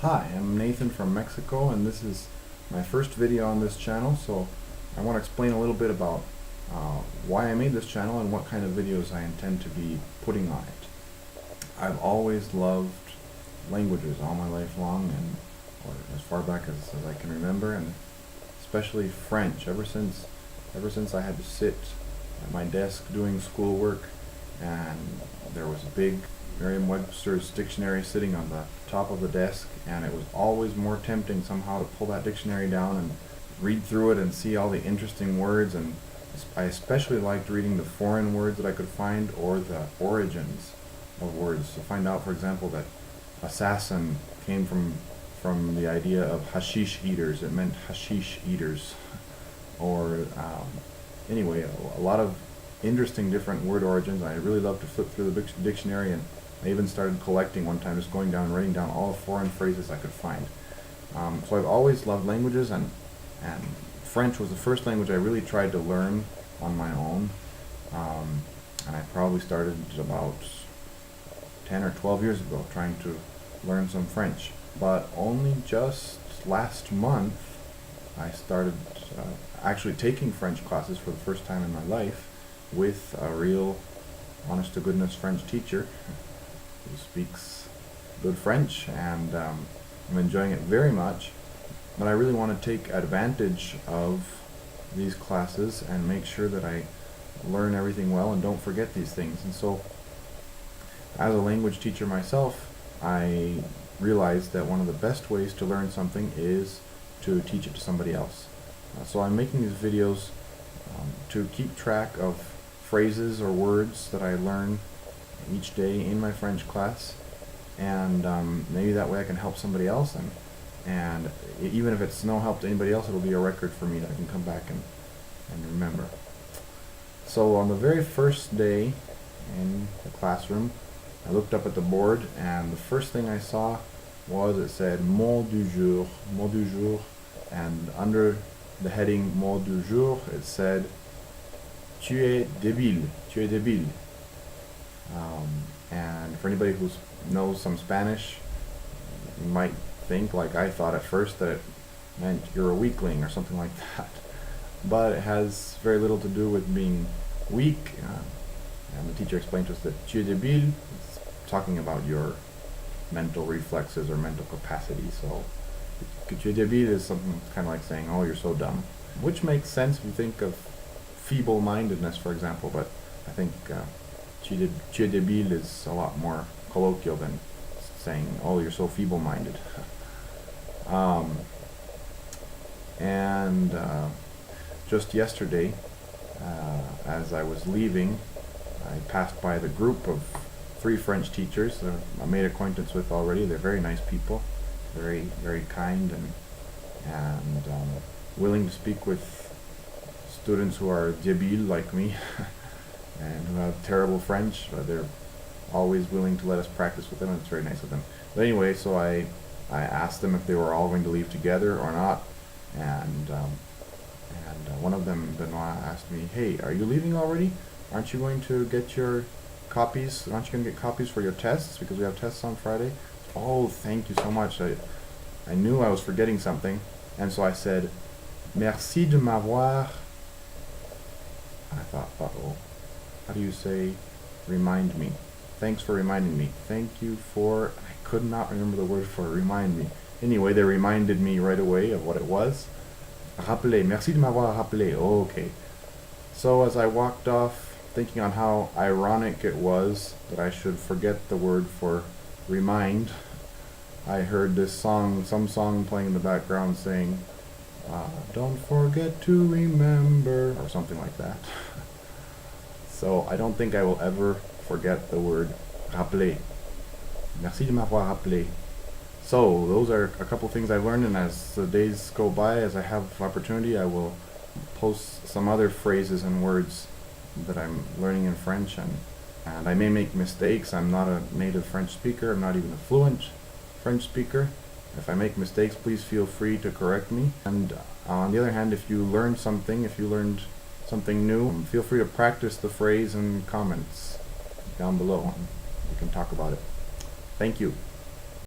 Hi, I'm Nathan from Mexico, and this is my first video on this channel, so I want to explain a little bit about why I made this channel and what kind of videos I intend to be putting on it. I've always loved languages all my life long, or as far back as I can remember, and especially French. Ever since I had to sit at my desk doing schoolwork, and there was a big Merriam-Webster's dictionary sitting on the top of the desk, and it was always more tempting somehow to pull that dictionary down and read through it and see all the interesting words. And I especially liked reading the foreign words that I could find, or the origins of words, to find out, for example, that assassin came from the idea of hashish eaters. It meant hashish eaters. Or anyway, a lot of interesting different word origins. I really love to flip through the dictionary, and I even started collecting one time, just going down and writing down all the foreign phrases I could find. So I've always loved languages, and French was the first language I really tried to learn on my own. And I probably started about 10 or 12 years ago trying to learn some French. But only just last month I started actually taking French classes for the first time in my life with a real honest-to-goodness French teacher who speaks good French, and I'm enjoying it very much. But I really want to take advantage of these classes and make sure that I learn everything well and don't forget these things. And so, as a language teacher myself, I realized that one of the best ways to learn something is to teach it to somebody else. So I'm making these videos to keep track of phrases or words that I learn each day in my French class, and maybe that way I can help somebody else, and even if it's no help to anybody else, it'll be a record for me that I can come back and remember. So on the very first day in the classroom, I looked up at the board, and the first thing I saw was it said mot du jour, and under the heading mot du jour it said tu es débile. And for anybody who knows some Spanish, you might think, like I thought at first, that it meant you're a weakling or something like that. But it has very little to do with being weak. And the teacher explained to us that tu es débile is talking about your mental reflexes or mental capacity. So tu es débile is something kind of like saying, oh, you're so dumb, which makes sense if you think of feeble-mindedness, for example. But I think tu es débile is a lot more colloquial than saying, oh, you're so feeble-minded. And just yesterday, as I was leaving, I passed by the group of 3 French teachers that I made acquaintance with already. They're very nice people, very, very kind, and willing to speak with students who are débile like me and who have terrible French. They're always willing to let us practice with them, and it's very nice of them. But anyway, so I asked them if they were all going to leave together or not, and one of them, Benoit, asked me, hey, are you leaving already? Aren't you going to get your copies? Aren't you going to get copies for your tests, because we have tests on Friday? Oh, thank you so much. I knew I was forgetting something, and so I said, merci de m'avoir. I thought, uh-oh, how do you say remind me? Thanks for reminding me. Thank you for, I could not remember the word for remind me. Anyway, they reminded me right away of what it was. Rappeler, merci de m'avoir rappelé. Oh, okay. So as I walked off, thinking on how ironic it was that I should forget the word for remind, I heard this song, some song playing in the background saying, don't forget to remember, or something like that. So I don't think I will ever forget the word rappeler. Merci de m'avoir rappelé. So those are a couple things I've learned, and as the days go by, as I have opportunity, I will post some other phrases and words that I'm learning in French, and I may make mistakes. I'm not a native French speaker. I'm not even a fluent French speaker. If I make mistakes, please feel free to correct me. And on the other hand, if you learned something new, feel free to practice the phrase in comments down below. We can talk about it. Thank you.